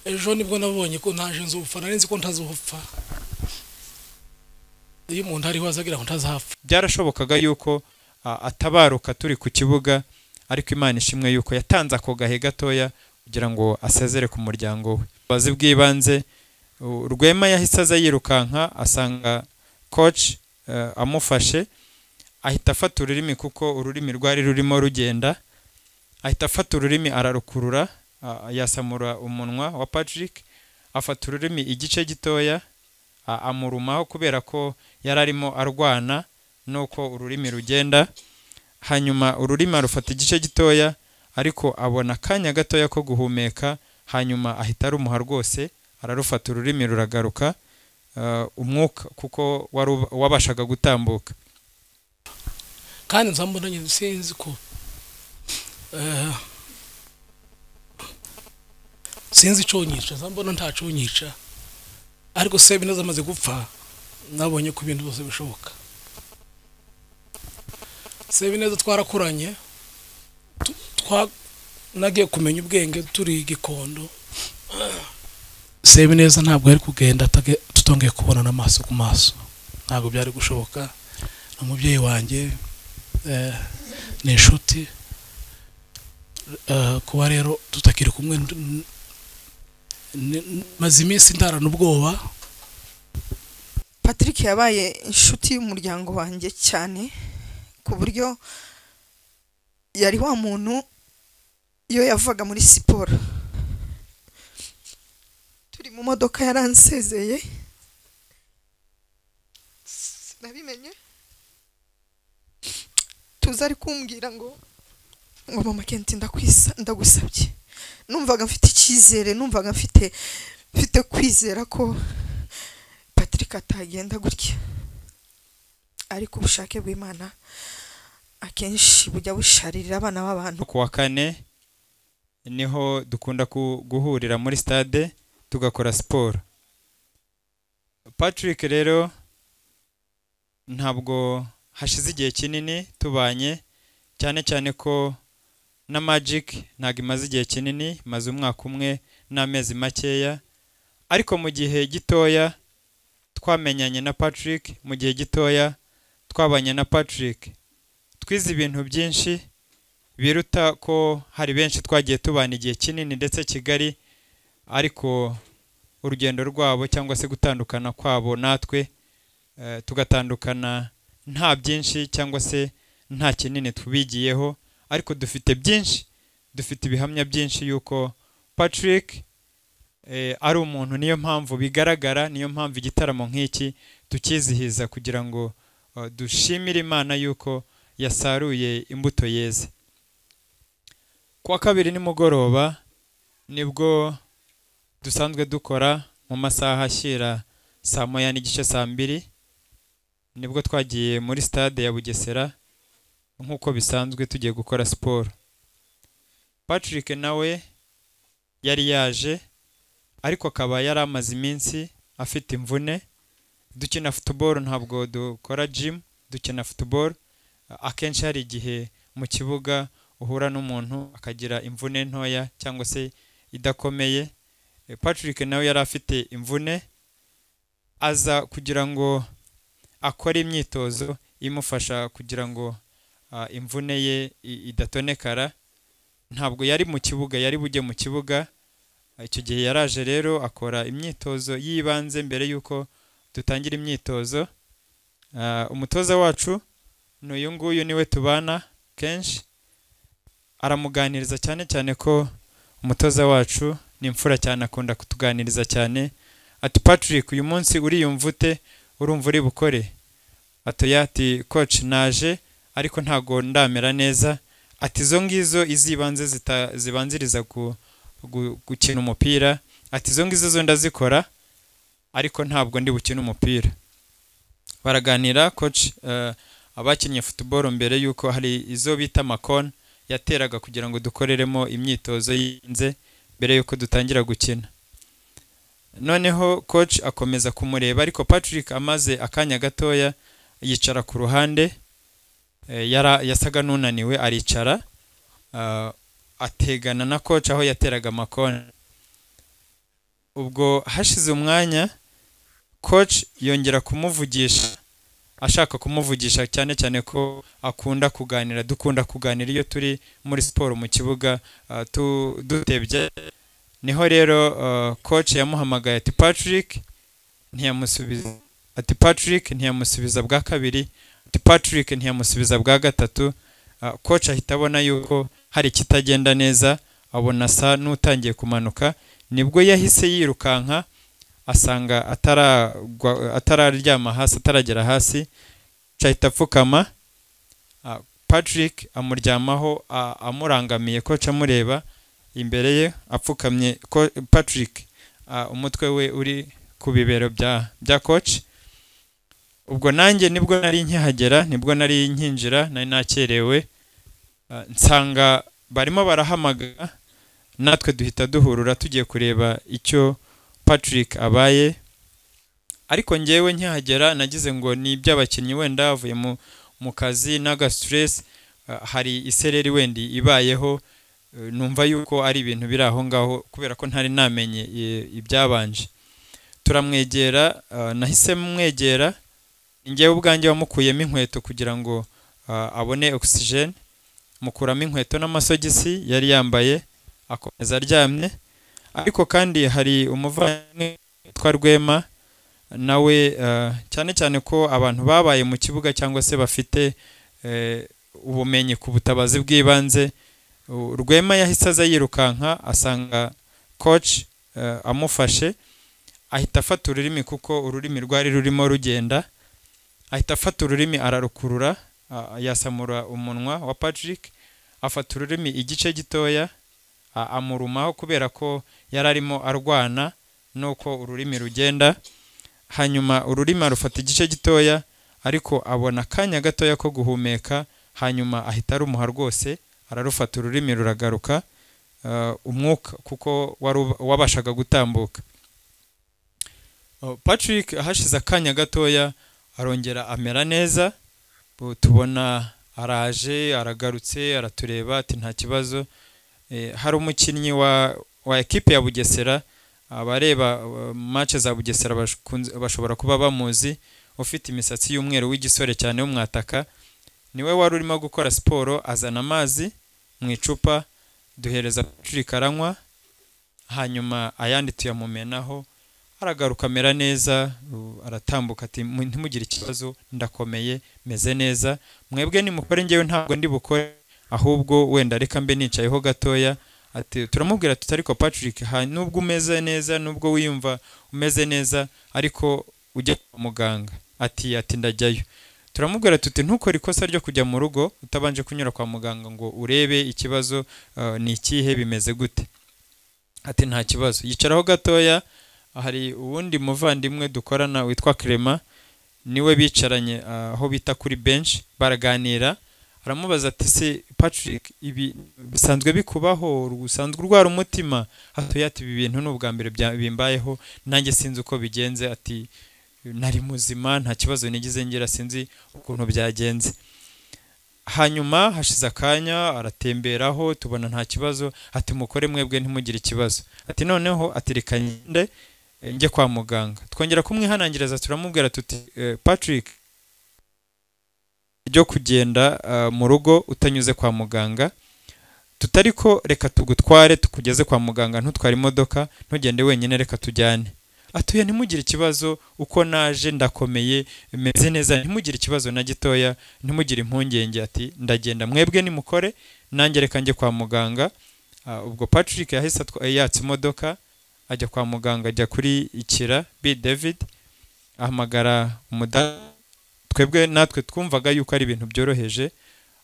ejo nibwo nabonye ko ntaje nzupfa narinzi ko ntazupfa iyo umuntu ariho azagira ngo ntazapfa. Byarashobokaga yuko atabaruka turi ku kibuga, ariko Imana ishimwe yuko yatanze ako gahe gatoya kugira ngo asezere ku muryango we. Bazi bw'ibanze Rwema yahise aza yirukanka asanga coach amufashe, ahita afata ururimi kuko ururimi rwari rurimo rugenda, ahita afata ururimi ararukurura, yasamura umunwa wa Patrick, afata ururimi igice gitoya amurumaho kubera ko yararimo arwana nuko ururimi rugenda. Hanyuma ururimi arufata igice gitoya, ariko abona kanya gatoya ko guhumeka, hanyuma ahita arumuha rwose, ararufata ururimi ruragaruka, umwuka kuko wabashaga gutambuka. Kandi nzambona nyine sinzi ko sinzi ico nyica, nzambona ntaco nyica, ariko Sebineza amaze gupfa nabonye ko ibintu byose bishoboka. Sebineza twarakuranye, nagiye kumenya ubwenge turi Gikondo. Sebineza ntabwo yari kugenda tutongeye kubonana amaso ku maso, ntabwo byari gushoboka. Umubyeyi wanjye ni inshuti, kuba rero tutakiri kumwe maze iminsi ndarana ubwoba. Patrick yabaye inshuti y'umuryango wanjye cyane, ku buryo yari wa muntu iyo yavaga muri siporo turi mu modoka yaransezeye, sinabimenye, tuza ari kumbwira ngo mama Kenti ndagusabye. Numvaga mfite icyizere, numvaga mfite kwizera ko Patrick atagenda gutya, ariko ubushake bw'Imana akenshi bujya busharirira abana b'abantu. Ku wa kane niho dukunda guhurira muri stade tugakora siporo. Patrick rero ntabwo hashize igihe kinini tubanye, cyane cyane ko na Magic ntabwo imaze igihe kinini, maze umwaka umwe n'amezi makeya, ariko mu gihe gitoya twamenyanye na Patrick, mu gihe gitoya twabanye na Patrick, twize ibintu byinshi biruta ko hari benshi twagiye tubana igihe kinini ndetse Kigali, ariko urugendo rwabo cyangwa se gutandukana kwabo natwe tugatandukana nta byinshi cyangwa se nta kinini tubigiyeho, ariko dufite byinshi, dufite ibihamya byinshi yuko Patrick ari umuntu. Niyo mpamvu bigaragara, niyo mpamvu igitaramo nk'iki tukizihiza kugira ngo dushimire Imana yuko yasaruye imbuto yeze. Kuwa kabiri nimugoroba nibwo dusanzwe dukora mu masaha ashyira saa moya n'igice, saa mbiri, nibwo twagiye muri stade ya Bugesera nk'uko bisanzwe tugiye gukora siporo. Patrick nawe yari yaje, ariko akaba yari amaze iminsi afite imvune. Dukina football, ntabwo dukora gym, dukina football. Akenshi hari igihe mu kibuga uhura n'umuntu akagira imvune ntoya cyangwa se idakomeye. Patrick nawe yari afite imvune, aza kugira ngo akore imyitozo imufasha kugira ngo imvune ye idatonekara. Ntabwo yari mu kibuga, yari bujye mu kibuga. Icyo gihe yaraje rero akora imyitozo yibanze mbere yuko dutangira imyitozo. Umutoza wacu n'uyu nguyu niwe tubana kenshi, aramuganiriza cyane cyane ko umutoza wacu ni imfura cyane, akunda kutuganiriza cyane. Ati Patrick, uyu munsi uriyumva ute, urumva uri bukore? Ati coach naje ariko ntago ndamera neza. Ati izo ngizo izibanze zibanziriza gukina umupira, ati izo ngizo zo ndazikora ariko ntabwo ndi bukina umupira. Baraganira coach abakinnye football mbere yuko hari izo bita makon yateraga kugira ngo dukoreremo imyitozo yinze mbere yuko dutangira gukina. Noneho coach akomeza kumureba, ariko Patrick amaze akanya gatoya yicara ku ruhande, yasaga nunaniwe, aricara ategana na coach aho yateraga makon. ubwo hashize umwanya coach yongera kumuvugisha, ashaka kumuvugisha cyane cyane ko akunda kuganira, dukunda kuganira iyo turi muri siporo mu kibuga dutebye. Niho rero coach yamuhamagaye ati Patrick ntiyamusubiza, ati Patrick ntiyamusubiza bwa kabiri, ati Patrick ntiyamusubiza bwa gatatu. Coach ahita abona yuko hari kitagenda neza, abona sa n'utangiye kumanuka, nibwo yahise yirukanka asanga atararyama hasi, ataragera hasi, ahita apfukama. Patrick amuryamaho amurangamiye, coach amureba imbere ye apfukamye, Patrick umutwe we uri ku bibero bya coach. Ubwo nanjye nibwo nari nkihagera, nibwo nari nkinjira, nari nakerewe, nsanga barimo barahamagara, natwe duhita duhurura tugiye kureba icyo Patrick abaye. Ariko njyewe nkihagera nagize ngo ni iby'abakinnyi wenda avuye mu kazi n'aga stress, hari isereri wendi ibayeho, numva yuko ari ibintu biri aho ngaho kubera ko ntari namenye ibyabanje. Turamwegera, nahise mwegera, njyewe ubwanjye wamukuyemo inkweto kugira ngo abone oxygen, mukuramo inkweto n'amasogisi yari yambaye, akomeza aryamye. Ariko kandi hari umuvandimwe witwa Rwema, nawe cyane cyane ko abantu babaye mu kibuga cyangwa se bafite ubumenyi ku butabazi bw'ibanze. Rwema yahise aza yirukanka asanga coach amufashe, ahita afata ururimi kuko ururimi rwari rurimo rugenda, ahita afata ururimi ararukurura, yasamura umunwa wa Patrick, afata ururimi igice gitoya amurumaho kubera ko yari arimo arwana nuko ururimi rugenda. Hanyuma ururimi arufata igice gitoya, ariko abona akanya gatoya ko guhumeka, hanyuma ahita arumuha rwose, ararufata ururimi ruragaruka umwuka kuko wabashaga gutambuka. Patrick hashize akanya gatoya arongera amera neza, tubona araje, aragarutse, aratureba ati nta kibazo. Hari umukinnyi wa ekipe ya Bugesera, abareba match za Bugesera bashobora kuba bamuzi, ufite imisatsi y'umweru w'igisore cyane w'umwataka, niwe wari urimo gukora siporo, azana amazi mu icupa, duhereza Patrick aranywa, hanyuma ayandi tuyamumenaho, aragaruka amera neza, aratambuka ati ntimugire ikibazo, ndakomeye, meze neza, mwebwe nimukore, njyewe ntabwo ndi bukore, ahubwo wenda reka mbe nicayeho gatoya. Ati turamubwira tutari ko Patrick, nubwo umeze neza, nubwo wiyumva umeze neza, ariko ujye kwa muganga. Ati ndajyayo. Turamubwira tuti ntukore ikosa ryo kujya mu rugo utabanje kunyura kwa muganga ngo urebe ikibazo ni ikihe, bimeze gute. Ati nta kibazo, yicaraho gatoya. Hari uwundi muvandimwe dukorana witwa Clement, niwe bicaranye aho bita kuri bench, baraganira. Aramubaza ati se Patrick, ibi bisanzwe bikubaho, usanzwe urwara umutima? Hatoya ati ibi bintu n'ubwa mbere bimbayeho, nanjye sinzi uko bigenze. Ati nari muzima, nta kibazo nigize ngira, sinzi ukuntu byagenze. Hanyuma hashize akanya aratemberaho, tubona nta kibazo. Ati mukore mwebwe ntimugire ikibazo. Ati noneho atirika nyinde njye kwa muganga. Twongera kumwihanangiriza, turamubwira tuti Patrick, ryo kugenda mu rugo utanyuze kwa muganga, tutariko reka tugutware tukugeze kwa muganga, ntutware imodoka, ntugende wenyine, reka tujyane. Atuye ntimugire ikibazo, uko naje ndakomeye, meze neza, ntimugire ikibazo na gitoya, ntimugire impungenge. Ati ndagenda, mwebwe nimukore, nanjye reka njye kwa muganga. Ubwo Patrick yahise yatsa imodoka ajya kwa muganga, ajya kuri Ikira B David, ahamagara umudamu. Twebwe natwe twumvaga yuko ari ibintu byoroheje,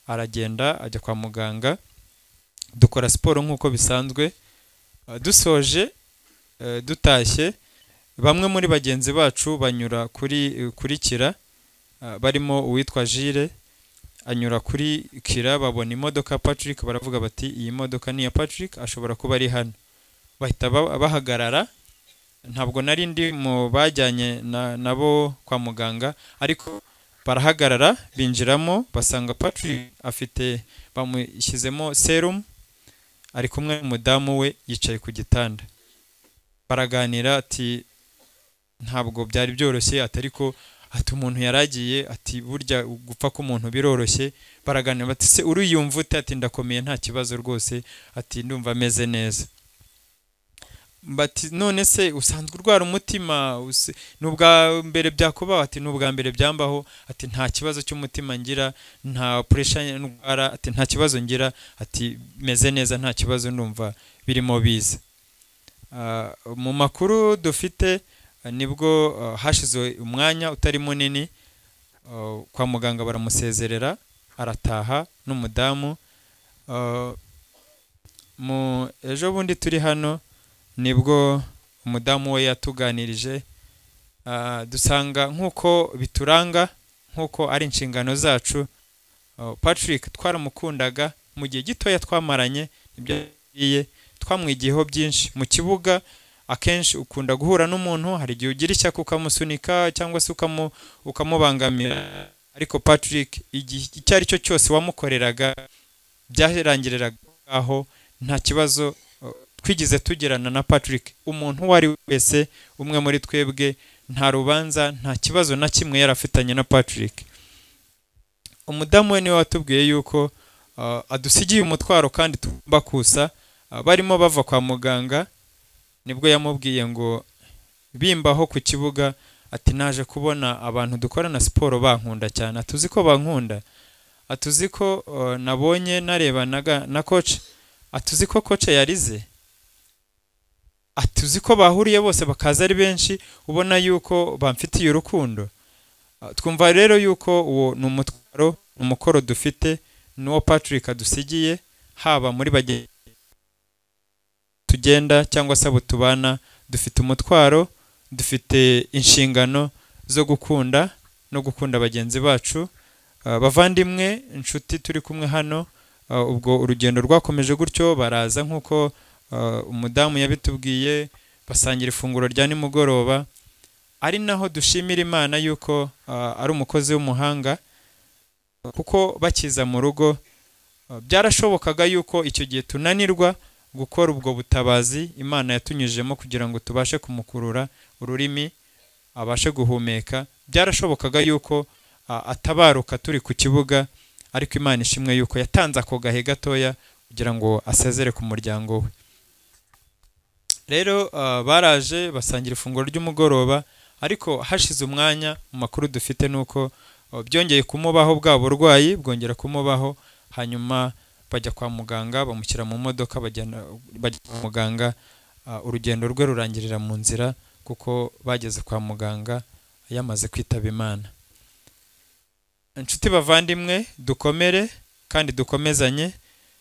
aragenda ajya kwa muganga, dukora siporo nk'uko bisanzwe. Dusoje dutashye, bamwe muri bagenzi bacu banyura kuri Kira, barimo uwitwa Jire, anyura kuri Kira, babona imodoka Patrick, baravuga bati iyi modoka ni ya Patrick, ashobora kuba ari hano. Bahita bahagarara. Ntabwo nari ndi mu bajyanye nabo kwa muganga, ariko barahagarara, binjiramo, basanga Patrick afite, bamushyizemo serum, ari kumwe n'umudamu we yicaye ku gitanda. baraganira ati ntabwo byari byoroshye atariko ati umuntu yaragiye ati burya gupfa ko umuntu biroroshye baraganira bati se uriyumva ute ati ndakomeye nta kibazo rwose ati ndumva ameze neza bati none se usanzwe urwara umutima nubwa mbere byakubaho ati nubwa mbere byambaho ati nta kibazo cy'umutima ngira nta pressure ndwara ati nta kibazo ngira ati meze neza nta kibazo ndumva birimo biza mu makuru dufite nibwo hashize umwanya utari munini kwa muganga baramusezerera arataha n'umudamu mu ejo bundi turi hano nibwo umudamu we yatuganirije dusanga nkuko bituranga nkuko ari inshingano zacu Patrick twaramukundaga mu gihe gitoya twamaranye ibyo twamwigiyeho byinshi mu kibuga akenshi ukunda guhura n'umuntu hari igihe ugira ishyaka ukamusunika cyangwa se ukamubangamira ariko Patrick icyo ari cyo cyose wamukoreraga byarangiriraga aho nta kibazo twigize tugirana na Patrick umuntu wari wese umwe muri twebwe nta rubanza nta kibazo na kimwe yarafitanye na Patrick umudamu we niwe watubwiye yuko adusigiye umutwaro kandi tugomba kusa barimo bava kwa muganga nibwo yamubwiye ngo bimbaho ku kibuga ati naje kubona abantu dukorana siporo bankunda cyane atuzi ko bankunda atuzi ko nabonye narebanaga na coach atuzi ko coach yarize atuzi ko bahuriye bose bakaza ari benshi ubona yuko bamfitiye urukundo twumva rero yuko uwo ni umutwaro umukoro dufite n'uwo Patrick adusigiye haba muri bagenzi tugenda cyangwa se abo tubana dufite umutwaro dufite inshingano zo gukunda no gukunda bagenzi bacu bavandimwe inshuti turi kumwe hano ubwo urugendo rwakomeje gutyo baraza nkuko umudamu yabitubwiye basangira ifunguro rya nimugoroba ari naho dushimira Imana yuko ari umukozi w'umuhanga kuko bakiza mu rugo byarashobokaga yuko icyo gihe tunanirwa gukora ubwo butabazi Imana yatunyujemo kugira ngo tubashe kumukurura ururimi abashe guhumeka byarashobokaga yuko atabaruka turi ku kibuga ariko Imana ishimwe yuko yatanze ako gahe gatoya kugira ngo asezere ku muryango we rero baraje basangira ifunguro ry'umugoroba ariko hashize umwanya mu makuru dufite nuko byongeye kumubaho bwa burwayi bwongera kumubaho hanyuma bajya kwa muganga bamushyira mu modoka bajya kwa muganga urugendo rwe rurangirira mu nzira kuko bageze kwa muganga yamaze kwitaba Imana inshuti bavandimwe dukomere kandi dukomezanye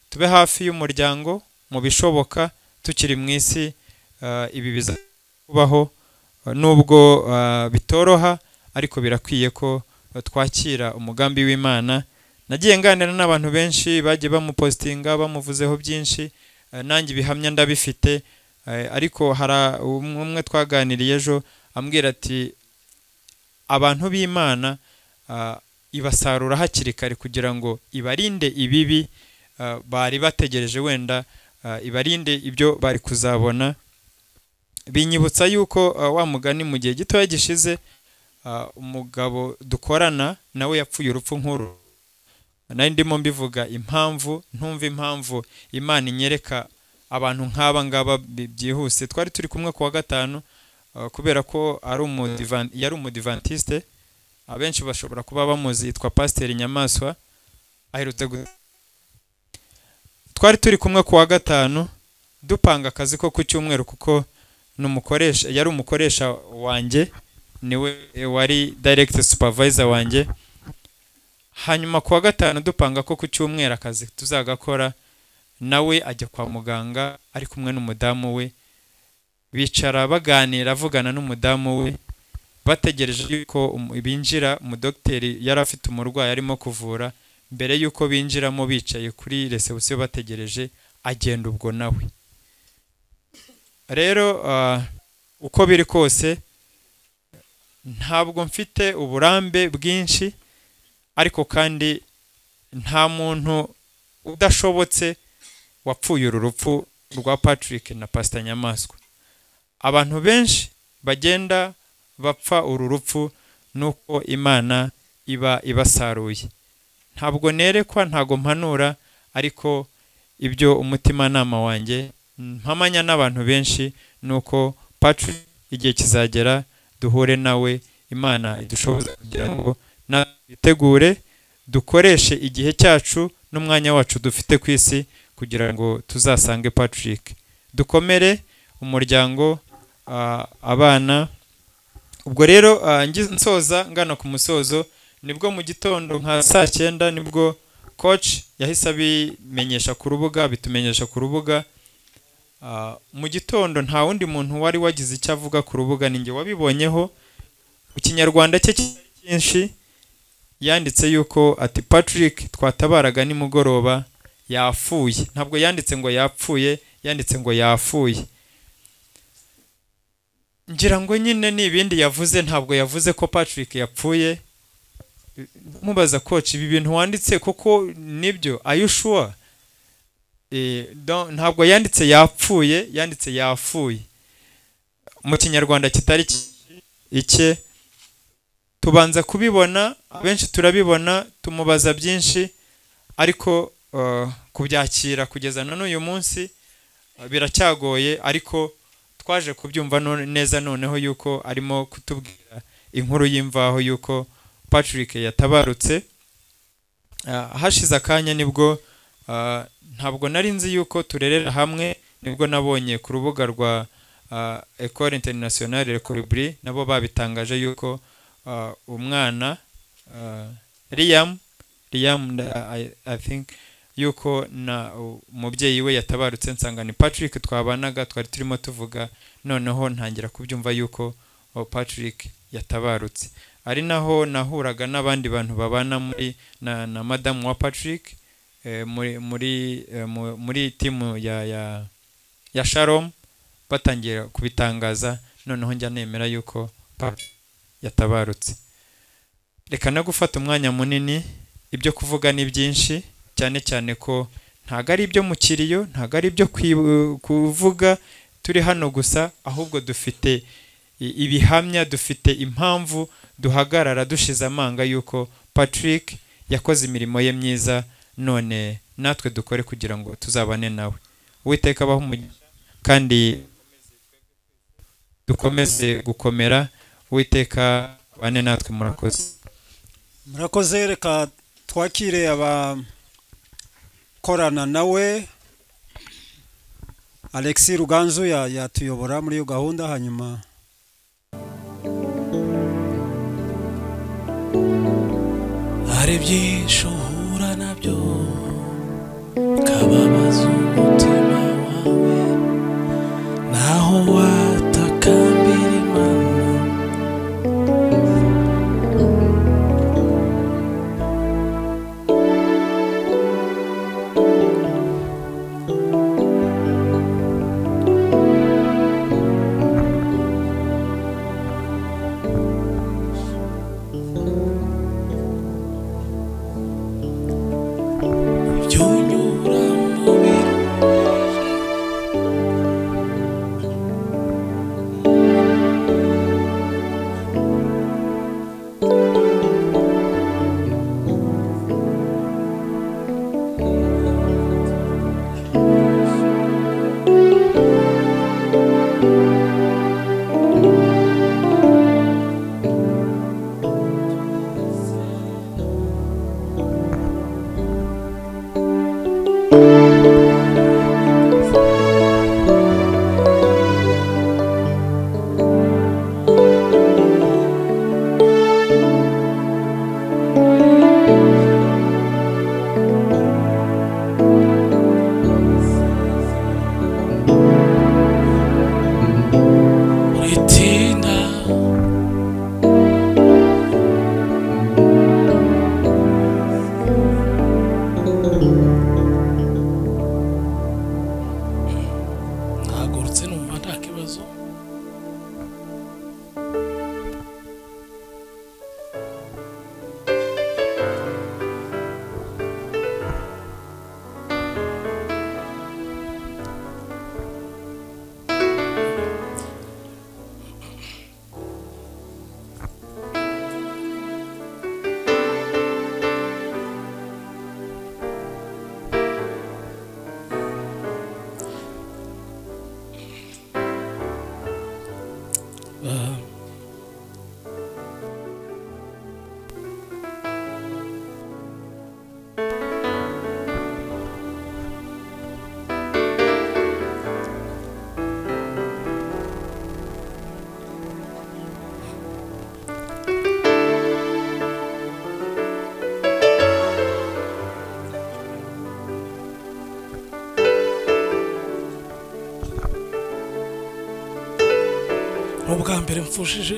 tube hafi y'umuryango mu bishoboka tukiri mu isi ibi bizakubaho nubwo bitoroha ariko birakwiye ko twakira umugambi w'Imana nagiye nganira n'abantu benshi bagiye bamupostinga bamuvuzeho byinshi nanjye bihamya ndabifite ariko hari umwe twaganiriye ejo ambwira ati abantu b'Imana ibasarura hakiri kare kugira ngo ibarinde ibibi bari bategereje wenda ibarinde ibyo bari kuzabona binyibutsa yuko wa mugani mu gihe gito yagishize umugabo dukorana nawe yapfuye urupfu nkuru nari ndimo mbivuga impamvu ntumva impamvu Imana inyereka abantu nk'aba ngaba byihuse twari turi kumwe kuwa gatanu kubera ko yari umudivantiste abenshi bashobora kuba bamuzi yitwa Pasteur Nyamaswa aherutse twari turi kumwe kuwa gatanu dupanga akazi ko ku cyumweru kuko numukoresha yari umukoresha wanjye niwe wari direct supervisor wanjye hanyuma kuwa gatanu dupanga ko ku cyumweru akazi tuzagakora nawe ajya kwa muganga ari kumwe n'umudamu we bicara baganira avugana n'umudamu we bategereje yuko binjira umudokiteri yari afite umurwayi arimo kuvura mbere yuko binjiramo bicaye kuri reception bategereje agenda ubwo nawe rero uko biri kose ntabwo mfite uburambe bwinshi ariko kandi nta muntu udashobotse wapfuye uru rupfu rwa Patrick na Pastor Nyamaswa abantu benshi bagenda bapfa uru rupfu nuko Imana iba ibasaruye. Ntabwo nerekwa, ntago mpanura, ariko ibyo umutimanama wanjye mpamanya n'abantu benshi nuko Patrick igihe kizagera duhure nawe, Imana idushoboza kugira ngo nategure dukoreshe igihe cyacu n'umwanya wacu dufite ku isi kugira ngo tuzasange Patrick. Dukomere umuryango, abana. Ubwo rero nsoza ngana ku musozo, nibwo mu gitondo nka saa 9 nibwo coach yahise abimenyesha ku rubuga, bitumenyesha ku rubuga. Mu gitondo nta wundi muntu wari wagize icyo avuga ku rubuga, ninjye wabibonyeho. Mu Kinyarwanda cye cyinshi yanditse yuko ati Patrick twatabaraga nimugoroba yafuye. Ntabwo yanditse ngo yapfuye, yanditse ngo yafuye. Ngira ngo nyine n'ibindi yavuze, ntabwo yavuze ko Patrick yapfuye. Mubaza coach, ibi bintu wanditse koko nibyo? Are you sure? Ntabwo yanditse yapfuye, yanditse yafuye. Mu Kinyarwanda kitari icye. Tubanza kubibona, abenshi turabibona, tumubaza byinshi, ariko kubyakira kugeza na n'uyu munsi biracyagoye, ariko twaje kubyumva neza noneho yuko arimo kutubwira inkuru y'imvaho yuko Patrick yatabarutse. Hashize akanya nibwo ntabwo nari nzi yuko turerera hamwe, nibwo nabonye ku rubuga rwa Ecole Internationale Le Colibri nabo babitangaje yuko umwana Liam I think yuko na umubyeyi we yatabarutse. Nsanga ni Patrick twabanaga, twari turimo tuvuga, noneho ntangira kubyumva yuko Patrick yatabarutse. Ari naho nahuraga n'abandi bantu babana muri na madamu wa Patrick muri timu ya Shalom, batangira kubitangaza, noneho njya nemera yuko yatabarutse. Reka no gufata umwanya munini, ibyo kuvuga ni byinshi, cyane cyane ko ntago ari ibyo mu kiriyo, ntago ari ibyo kuvuga turi hano gusa, ahubwo dufite ibihamya, dufite impamvu duhagarara dushize amanga yuko Patrick yakoze imirimo ye myiza, none natwe dukore kugira ngo tuzabane nawe. Uwiteka abaho umugisha kandi dukomeze gukomera. Uwiteka bane natwe. Murakoze. Reka twakire abakorana nawe. Alexis Ruganzu yatuyobora muri iyo gahunda, hanyuma hari byinshi uhura nabyo kababaza umutima wawe, naho watakambira Imana. ubwa mbere mfushije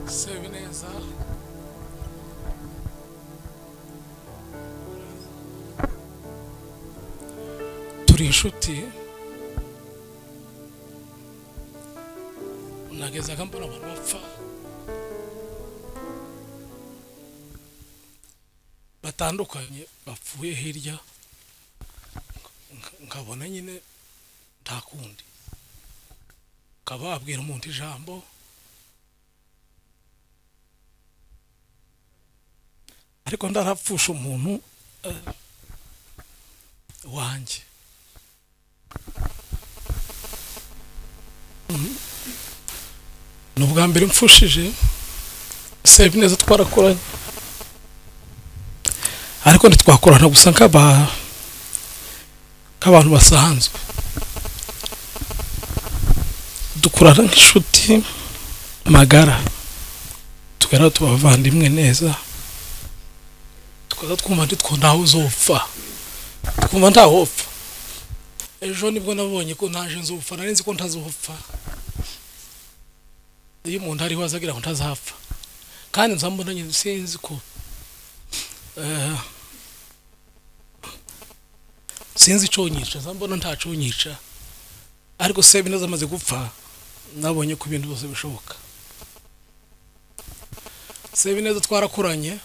Sebineza turi inshuti nagezaga mbona abantu bapfa batandukanye bapfuye hirya nkabona nyine nta kundi ukaba wabwira umuntu ijambo ariko ndarapfusha umuntu wanjye n'ubwa mbere mfushije Sebineza twarakoranye ariko ntitwakorana gusa nk'abantu basanzwe dukorana nk'inshuti magara tugera tubavandimwe neza tukaza twumva nditwo ntaho uzopfa twumva ntaho upfa ejo nibwo nabonye ko ntaje nzopfa nari nzi ko ntazopfa iyo umuntu ariho azagira ngo ntazapfa kandi nzambona nyine sinzi ko sinzi ico nyica nzambona ntaco nyica ariko Sebineza amaze gupfa nabonye ko ibintu byose bishoboka Sebineza twarakuranye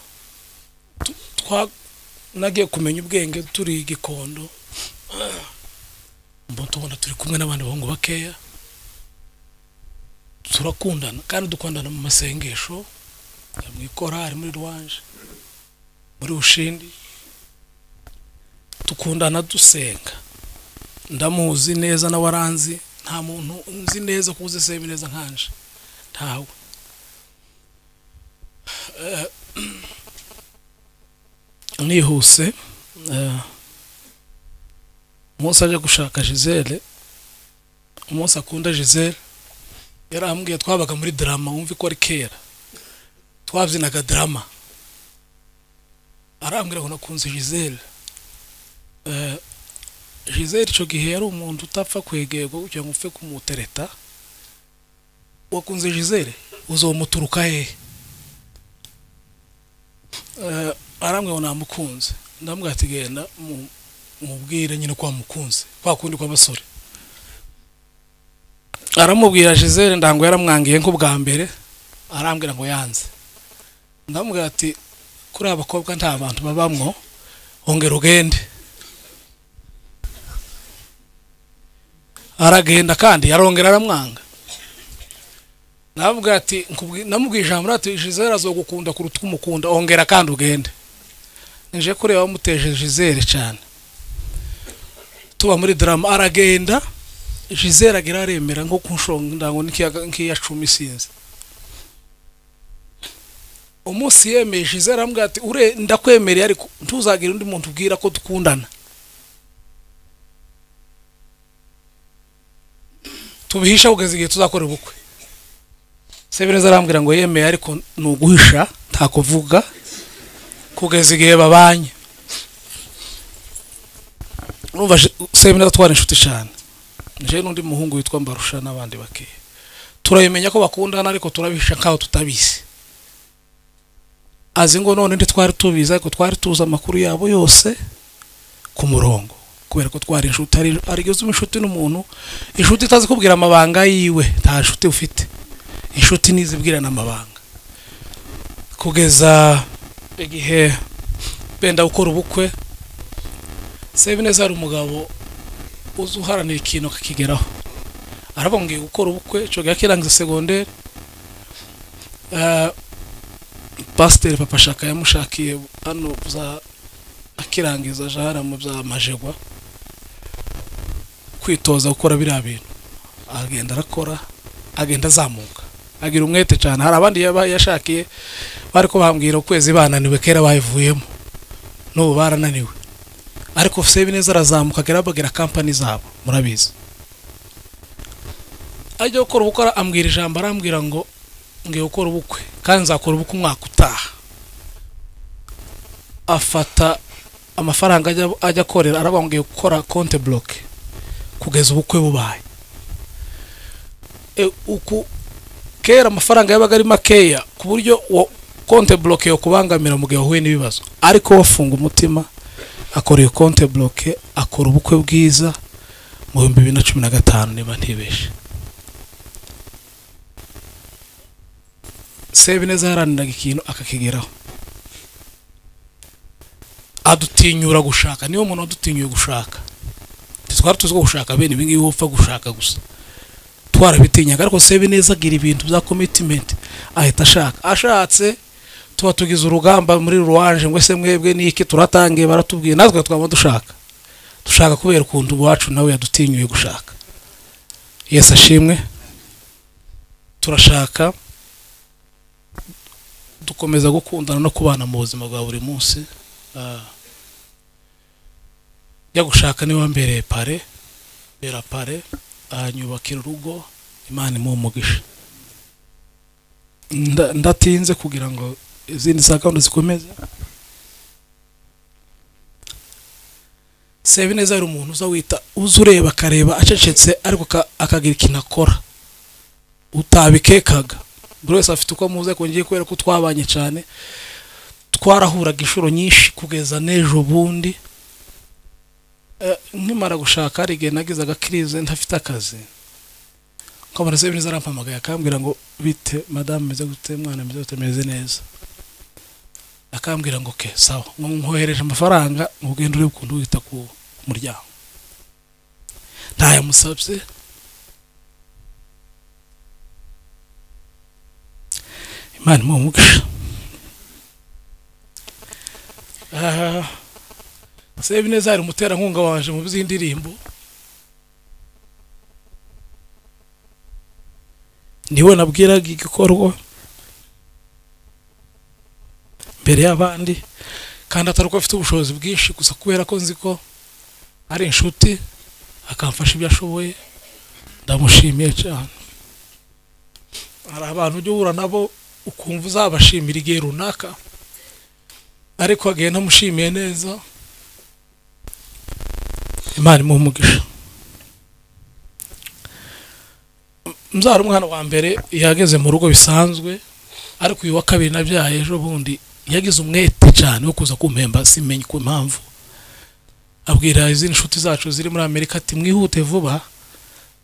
nagiye kumenya ubwenge turi Gikondo mbo tubona turi kumwe n'abandi bahungu bakeya turakundana kandi dukundana mu masengesho mu ikorari muri Rwanje muri Ushindi tukundana dusenga ndamuzi neza na waranzi nta muntu nzi neza kuze Sebineza nkanje ntawe nihuse umunsi aje gushaka Gisele umunsi akunda Gisele yarambwiye twabaga muri drama wumva ko ari kera twabyinaga drama arambwira ngo nakunze Gisele Gisele ico gihe yari umuntu utapfa kwegego kugira ngo upfe kumutereta wakunze Gisele uzomuturuka he arambwira ngo namukunze ndambwira ati genda mubwire nyine kwa mukunze kwa kundi kwa basore aramubwira Gisele ndango yaramwangiye nko bwa mbere arambwira ngo yanze ndamubwira ati kuri abakobwa nta bantu babamwo ongera ugende aragenda kandi yarongera aramwanga navuga ati namubwiye ijambo ati Gisele azogukunda kuruta umukunda ongera kandi ugende nje kureba bamuteje Gisele cyane tuba muri drama aragenda Gisele agira aremera nko kunshonga ndango nkiya 10 sinzi umunsi yemeye Gisele ambwira ati ure ndakwemereye ariko ntuzagira undi muntu ubwira ko dukundana tubihisha kugeza igihe tuzakora ubukwe Sebineza arambwira ngo yemeye ariko nuguhisha nta kuvuga kugeza igihe babanye urumva Sebineza twari inshuti cyane nje n'undi muhungu witwa Mbarusha n'abandi bake turabimenya ko bakundana ariko turabihisha nkaho tutabizi azi ngo none ndi twari tubiza ariko twari tuza amakuru yabo yose ku murongo kubera ko twari inshuti arigize inshuti n'umuntu inshuti itazi kubwira amabanga yiwe nta nshuti ufite inshuti nizibwirana amabanga kugeza igihe benda gukora ubukwe Sebineza ari umugabo uzuharanira ikintu kakigeraho arabongiye gukora ubukwe ico gihe kirangiza secondaire. Pasteur Papa Shaka yamushakiye hano za akirangiza jara mu bya majegwa kwitoza gukora biriya bintu, agenda arakora, agenda azamuka, agira umwete cyane. Hari abandi yashakiye bari ko bambwira ukwezi bananiwe kera bayivuyemo n'ubu barananiwe, ariko Sebineza arazamuka agera company zabo, murabizi. Ajya gukora ubukwe ambwira ijambo, arambwira ngo ngiye gukora ubukwe kandi nzakora ubukwe umwaka utaha. Afata amafaranga ajya korera, arabongiye gukora compte block kugeza ubukwe bubaye. Uku kera amafaranga yabaga ari makeya ku buryo compte block yo kubangamira mu gihe huye n'ibibazo, ariko wafunga umutima akora iyo compte block, akora ubukwe bwiza mu 2015 niba ntibeshe. Sebineza yaraniraga ikintu akakigeraho, adutinyura gushaka. Niyo muntu adutinyuye gushaka, twari tuzwo gushaka bene ibingi wopfa gushaka gusa, twarabitinyaga. Ariko Sebineza agira ibintu bya commitment, ahita ashaka. Ashatse tuba tugize urugamba muri ruwanje ngo se mwebwe niki turatangiye, baratubwiye natwe twaba dushaka kubera ukuntu wacu nawe yadutinyuye gushaka. Yesu ashimwe. Turashaka dukomeza gukundana no kubana mu buzima bwa buri munsi. Ya gushaka niwe mbereye pare, bera pare, anyubakira urugo, Imana mu mugisha. Ndatinze kugira ngo izindi sakaundi zikomeze. Sebineza ari umuntu uza wita, uzureba akareba acecetse, ariko akagira ikintu akora utabikekaga. Buri wese afite uko muze ko ngiye kubera ko twabanye cyane, twarahuraga inshuro nyinshi kugeza n'ejo bundi. Nkimara gushaka hari igihe nagize agakirize ntafite akazi, nkabona Sebineza arampamagaye akambwira ngo bite madame meze gute, mwana meze gute, meze neza. Akambwira ngo ke sawa, nkohereje amafaranga ugenda uri ukuntu wita ku muryango. Ntayamusabye, Imana mu mugisha. Sebineza ari umuterankunga wanje mu by'indirimbo, niwe nabwiraga igikorwa mbere y'abandi, kandi atari ko afite ubushobozi bwinshi gusa, kubera ko nzi ko ari inshuti akamfasha ibyo ashoboye. Ndamushimiye cyane. Hari abantu ujya uhura nabo ukumva uzabashimira igihe runaka, ariko agenda amushimiye neza. Imana mu mugisha. Mzara umwana wa mbere yageze mu rugo bisanzwe, ariko uyu wa kabiri nabyaye ejo bundi yagize umwete cyane wo kuza kumpemba, simenye ku mpamvu. Abwira izindi nshuti zacu ziri muri Amerika ati mwihute vuba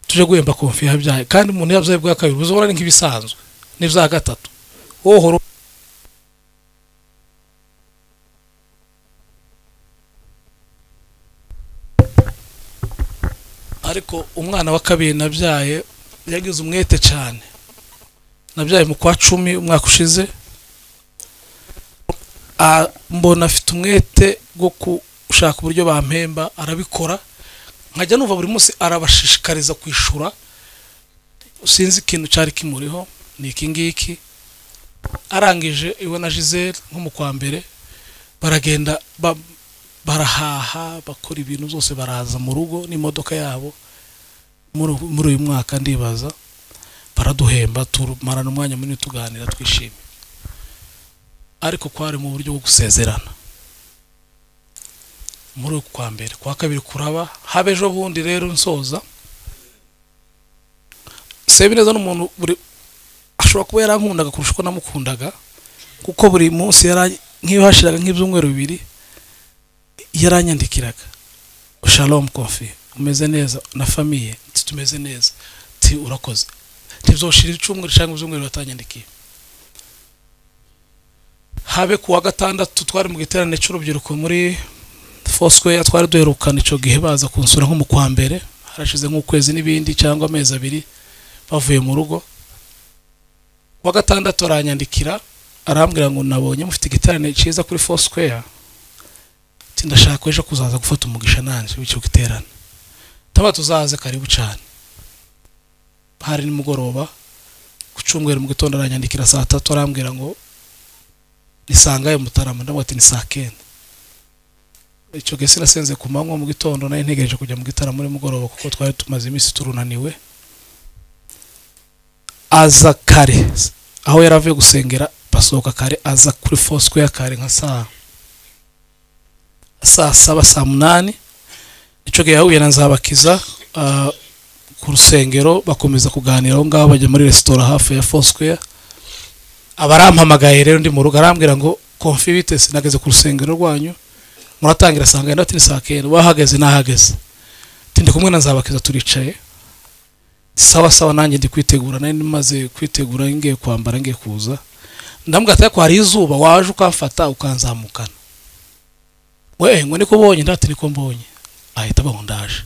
tuje guhemba konfi yabyaye. Kandi umuntu yabyaye bwa kabiri buzobora ni nk'ibisanzwe n'ivya gatatu. Ohoro ariko umwana wa kabiri nabyaye yagize umwete cyane. Nabyaye mu kwa 10 umwaka ushize, mbona afite umwete bwo gushaka uburyo bampemba, arabikora. Nkajya numva buri munsi arabashishikariza kwishura, sinzi ikintu cyari kimuriho ni iki ngiki. Arangije iwe na Giselle nko mu kwa mbere baragenda barahaha, bakora ibintu byose, baraza mu rugo n'imodoka yabo. Muri uyu mwaka ndibaza baraduhemba, tumarana umwanya munini tuganira twishimye, ariko kwari mu buryo bwo gusezerana. Muri uku kwa mbere, kwa kabiri kuraba, habe ejo bundi rero nsoza. Sebineza n'umuntu buri ashobora kuba yarankundaga kurusha uko namukundaga, kuko buri munsi nk'iyo hashiraga nk'ibyumweru 2 yaranyandikiraga, shalom konfi, umeze neza na famille, tumeze neza, ti urakoze, ntizoshira icumweru cyangwa ibyumweru batanyandikiye. Habe kuwa gatandatu twari mu giterane cy'urubyiruko muri Foursquare, twari duherukana ico gihe baza kunsura nko mu kwa mbere, harashize nk'ukwezi n'ibindi cyangwa amezi abiri bavuye mu rugo. Wa gatandatu aranyandikira arambwira ngo nabonye mufite igiterane cyiza kuri Foursquare, ati ndashaka ejo kuzaza gufata umugisha nanje w'icyo giterane, taba tuzaze karibu cyane. Hari nimugoroba ku cyumweru mu gitondo aranyandikira saa 3 arambwira ngo nisangaye Mutarama, ndamubwira ati ni saa 9. Icyo gihe sinasenze ku manywa, mu gitondo nayo ntegereje kujya mu gitaramo muri mugoroba kuko twari tumaze iminsi turunaniwe. Aza kare aho yaravuye gusengera, basohoka kare, aza kuri Foursquare kare nka saa 7 saa 8. Icyo gihe yahuye na Nzabakiza ku rusengero, bakomeza kuganira aho ngaho, bajya muri restaurant hafi ya Foursquare. Abarampamagaye rero ndi mu rugo, arambwira ngo Konfi bite sinageze ku rusengero rwanyu, muratangira sanga ndati ni saa 9, wahageze nahageze, tindi kumwe na Nzabakiza turicaye. Sawa sawa, nanjye ndi kwitegura, nari maze kwitegura ngiye kwambara ngiye kuza, ndambwira ati ko hari izuba waje ukamfata ukanzamukana, we ngo niko bonye, ndati niko mbonye. Ahita bahundaje,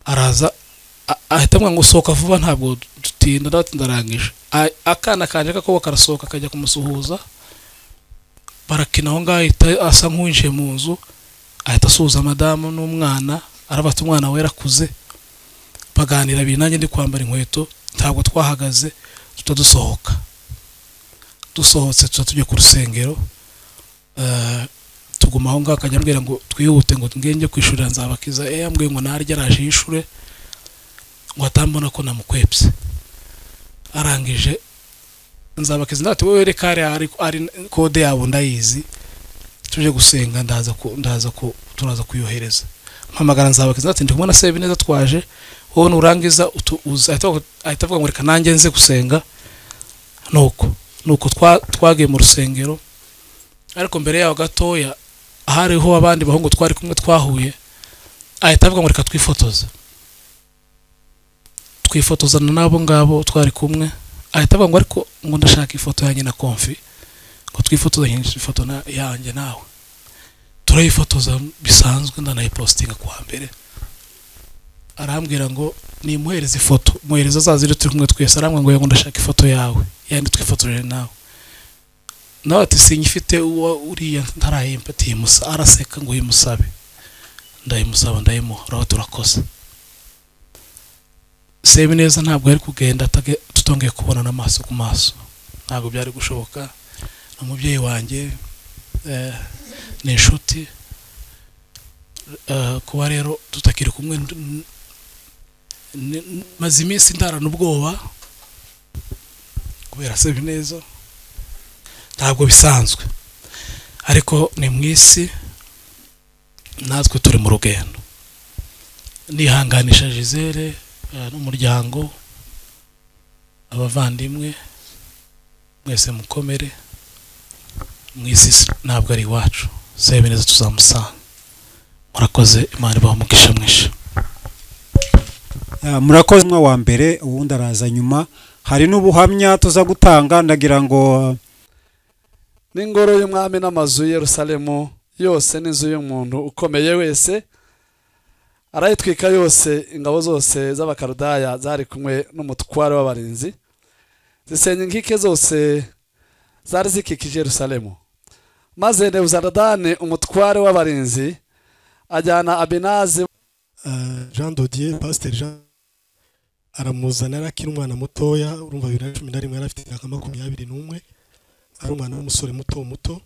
araza ahita mwa ngo soka vuba ntabwo dutinda, ndati ndarangije. Akana kanje kako karasohoka kajya kumusuhuza, barakina aho ngaho, asa nk'uwinjiye mu nzu, ahita asuhuza madamu n'umwana, arabata umwana we yarakuze, baganira biri, nanjye ndi kwambara inkweto, ntabwo twahagaze dusohoka. Dusohotse tujya ku rusengero, tuguma aho ngaho, akajya ambwira ngo twihute ngo ngenge kwishurira Nzabakiza. Yambwiye ngo narya araje yishure ngo atambona ko namukwepse. Arangije Nzabakiza ndati wewe reka ari kode yabo ndayizi, tuje gusenga ndaza ko turaza kuyohereza. Mpamagara Nzabakiza ndati ndi kumwe na Sebe neza twaje, wowe nurangiza ahita avuga ngo reka nanjye nze gusenga. Nuko twagiye mu rusengero, ariko mbere yaho gatoya hariho abandi bahungu twari kumwe twahuye, ahita avuga ngo reka twifotozana nabo ngabo twari kumwe. Ahita avuga ngo ariko ngo ndashaka ifoto yanjye na Konfi, ngo twifotozanye ifoto yanjye nawe. Turayifotoza bisanzwe, ndanayipostinga kuwa mbere. Arambwira ngo nimuhereze ifoto, muhereza zaziri turi kumwe twese. Arambwira ngo ndashaka ifoto yawe yandi twifotoje nawe. Nawe ati sinyifite uriya ntarayempatiye musa. Araseka ngo yimusabe, ndayimusaba ndayimuha, raho turakoze. Sebe neza ntabwo yari kugenda tutongeye kubona n'amaso ku maso, ntabwo byari gushoboka. Umubyeyi wanjye ni inshuti, kuba rero tutakiri kumwe maze iminsi ndarana ubwoba kubera Sebe neza, ntabwo bisanzwe, ariko ni mu isi, natwe turi mu rugendo. Nihanganisha Gisele n'umuryango, abavandimwe mwese mukomere, mu isi ntabwo ari iwacu. Sebe neza tuzamusanga. Murakoze, Imana ibahe umugisha mwinshi. Murakoze mwa wa mbere, ubundi araza nyuma. Hari n'ubuhamya tuza gutanga, ndagira ngo n'ingoro y'umwami n'amazu Yerusalemu yose n'inzu y'umuntu ukomeye wese arayitwika yose. Ingabo zose z'abakarudaya zari kumwe n'umutware w'abarinzi, zisenya inkike zose zari zikikije Yerusalemu. Maze Nebuzaradani umutware w'abarinzi ajyana Abinazi Jean Dodier, Pasteur Jean, aramuzana arakira umwana mutoya, urumva 2011 yari afite imyaka 21, ari umwana w'umusore muto.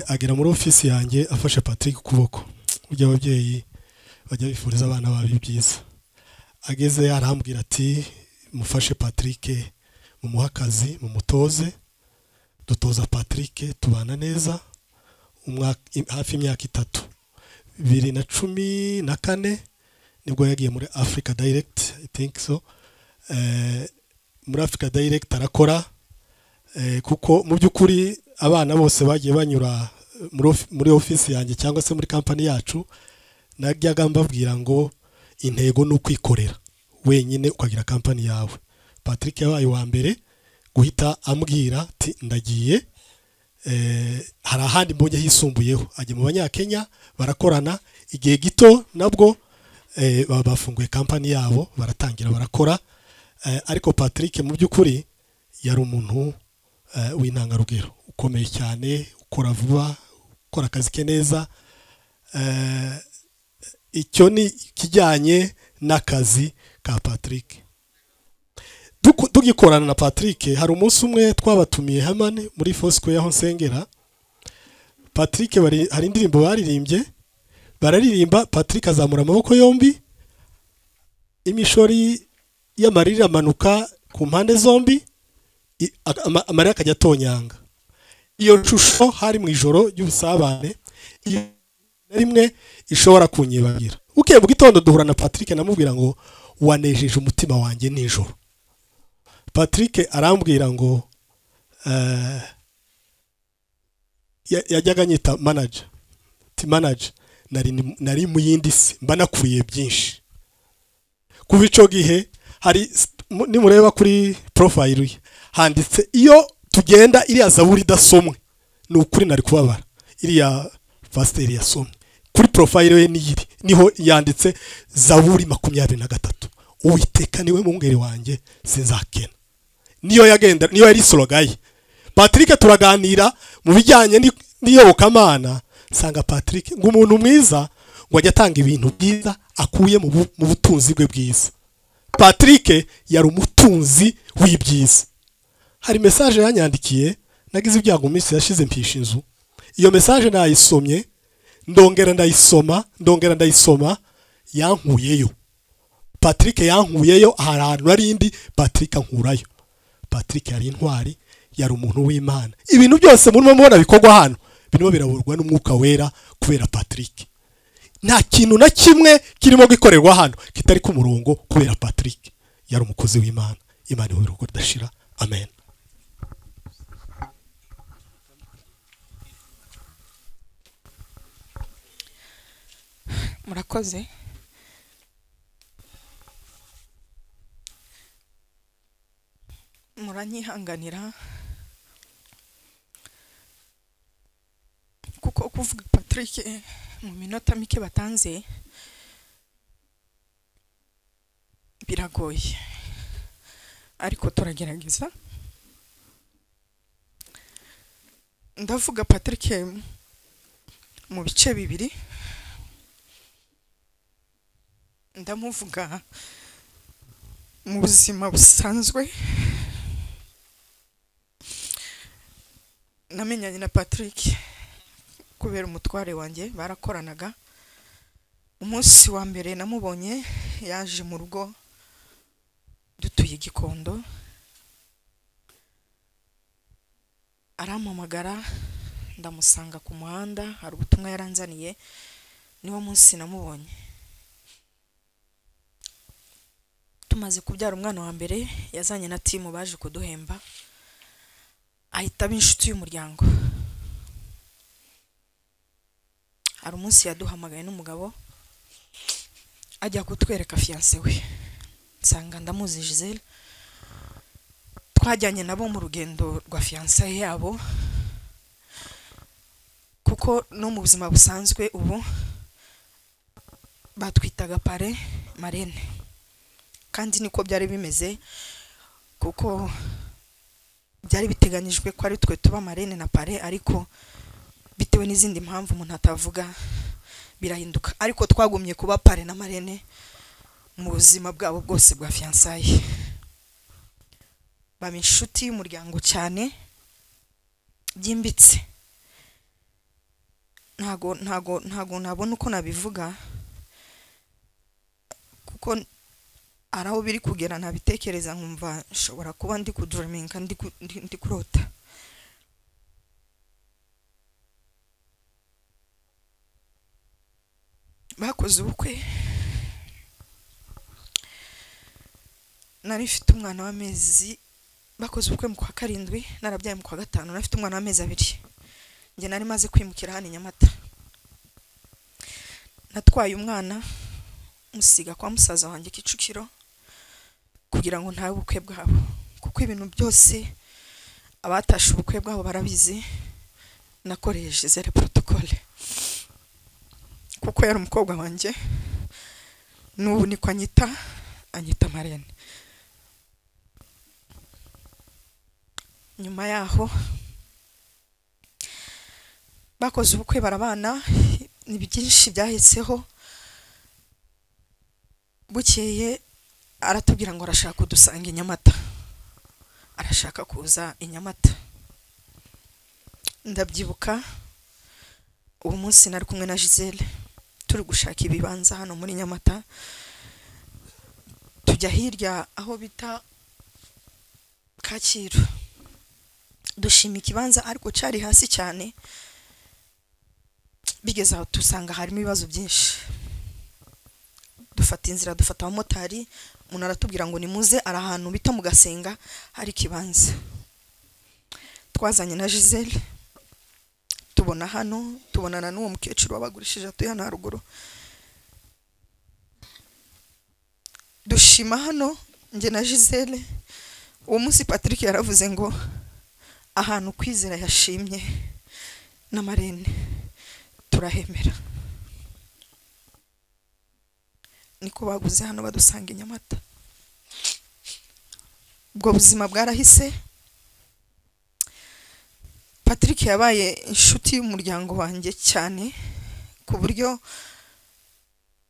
Agera muri ofisi yanjye afashe Patrick ukuboko. Ujya ababyeyi bajya bifuriza abana babi byiza. Ageze arambwira ati mufashe Patrick, mumuha akazi, mumutoze. Dutoza Patrick, tubana neza hafi imyaka 3. 2014 nibwo yagiye muri Africa Direct, I think so. Muri Africa Direct arakora, kuko mu byukuri abana bose bagiye banyura muri ofisi yanjye cyangwa se muri company yacu, najyaga mbabwira ngo intego no kwikorera wenyine ukagira company yawe. Patrick yabaye wa mbere guhita ambwira ati ndagiye hari ahandi mbonye hisumbuyeho ajya mu banyakenya barakorana igihe gito nabwo bafunguye kampani yabo baratangira barakora ariko Patrick mu by'ukuri yari umuntu w'intangarugero ukomeye cyane ukora vuba ukora akazi ke neza icyo ni kijyanye n'akazi ka Patrick tugikorana na Patrick hari umunsi umwe twabatumiye hamwe muri Fosco yaho nsengera Patrick hari indirimbo bararirimba Patrick azamura amaboko yombi imishori y'amarira amanuka ku mpande zombi amarira akajya atonyanga iyo shusho hari mu ijoro ry'ubusabane rimwe ishobora kunyibagira ukeye mu gitondo duhura na Patrick namubwira ngo wanejeje umutima wanjye nijoro Patrick arambwira ngo yajyaga nyita manager nari mu yindi si mba nakuriye byinshi kuva ico gihe hari nimureba kuri profile ye handitse iyo tugenda iriya zaburi idasomwe ni ukuri nari kubabara iriya pasiteri yasomye kuri profile ye niho yanditse zaburi 23 Uwiteka niwe mungeri wanjye sinzakena niyo yari slogan Patrick turaganira mu bijyanye n'iyobokamana sanga Patrick ng'umuntu mwiza ngo ajya atanga ibintu byiza akuye mu butunzi bwe bwiza Patrick yari umutunzi w'ibyiza hari message yanyandikiye nagize ibyago iminsi yashize mpisha inzu iyo message nayisomye ndongera ndayisoma yankuyeyo Patrick yankuyeyo ahantu narindi Patrick ankurayo Patrick yari intwari yari umuntu w'Imana ibintu byose murimo mubona bikorwa hano birimo biraburwa n'umwuka wera kubera Patrick nta kintu na kimwe kirimo gikorerwa hano kitari ku murongo kubera Patrick yari umukozi w'Imana Imana irugo dashira amen murakoze muranyihanganira kuko kuvuga Patrick mu minota mike batanze biragoye ariko turagerageza ndavuga Patrick mu bice bibiri ndamuvuga mu buzima busanzwe namenyanye na Patrick kubera umutware wanjye barakoranaga umunsi wa mbere namubonye yaje mu rugo dutuye Gikondo arampamagara ndamusanga ku muhanda hari ubutumwa yaranzaniye niwo munsi namubonye tumaze kubyara umwana wa mbere yazanye na timu baje kuduhemba ahita inshuti y'umuryango hari umunsi yaduhamagaye n'umugabo ajya kutwereka fiancé we nsanga ndamuzi Giselle twajyanye nabo mu rugendo rwa fiancé yabo kuko no mu buzima busanzwe ubu batwitaga pare marene kandi niko byari bimeze kuko byari biteganyijwe ko ari twe tuba marene na pare ariko bitewe n'izindi mpamvu umuntu atavuga birahinduka ariko twagumye kuba pare na marene mu buzima bwabo bwose bwa fiançailles baba inshuti y'umuryango cyane byimbitse ntago nabona uko nabivuga kuko araho biri kugera ntabitekereza nkumva nshobora kuba ndi kudreaminga ndi kurota bakoze ubukwe nari mfite umwana w'amezi bakoze ubukwe mu kwa 7 narabyaye mu kwa 5 nafite umwana w'amezi 2 nge nari maze kwimukira hano Nyamata natwaye umwana musiga kwa musaza wanjye Kicukiro kugira ngo ntabe ubukwe bwabo kuko ibintu byose abatashe ubukwe bwabo barabizi nakoreye Gisele protocole kuko yari umukobwa wanjye n'ubu niko anyita Marene. Nyuma yaho bakoze ubukwe barabana, ni byinshi byahetseho. Bukeye aratubwira ngo arashaka kudusanga Inyamata, arashaka kuza Inyamata. Ndabyibuka uwo munsi nari kumwe na Gisele turi gushaka ibibanza hano muri Nyamata, tujya hirya aho bita Kacyiru, dushima ikibanza ariko cari hasi cyane. Bigeze aho tusanga harimo ibibazo byinshi, dufata inzira, dufata abamotari, umuntu aratubwira ngo nimuze ari ahantu bita mu Gasenga hari ikibanza. Twazanye na Gisele tubona hano, tubonana n'uwo mukecuru wabagurishije atuye hano haruguru. Dushima hano nge na Gisele. Uwo munsi Patrick yaravuze ngo ahantu Kwizera yashimye na Marene turahemera. Niko baguze hano badusanga Inyamata. Ubwo buzima bwarahise. Patrick yabaye inshuti y'umuryango wanjye cyane ku buryo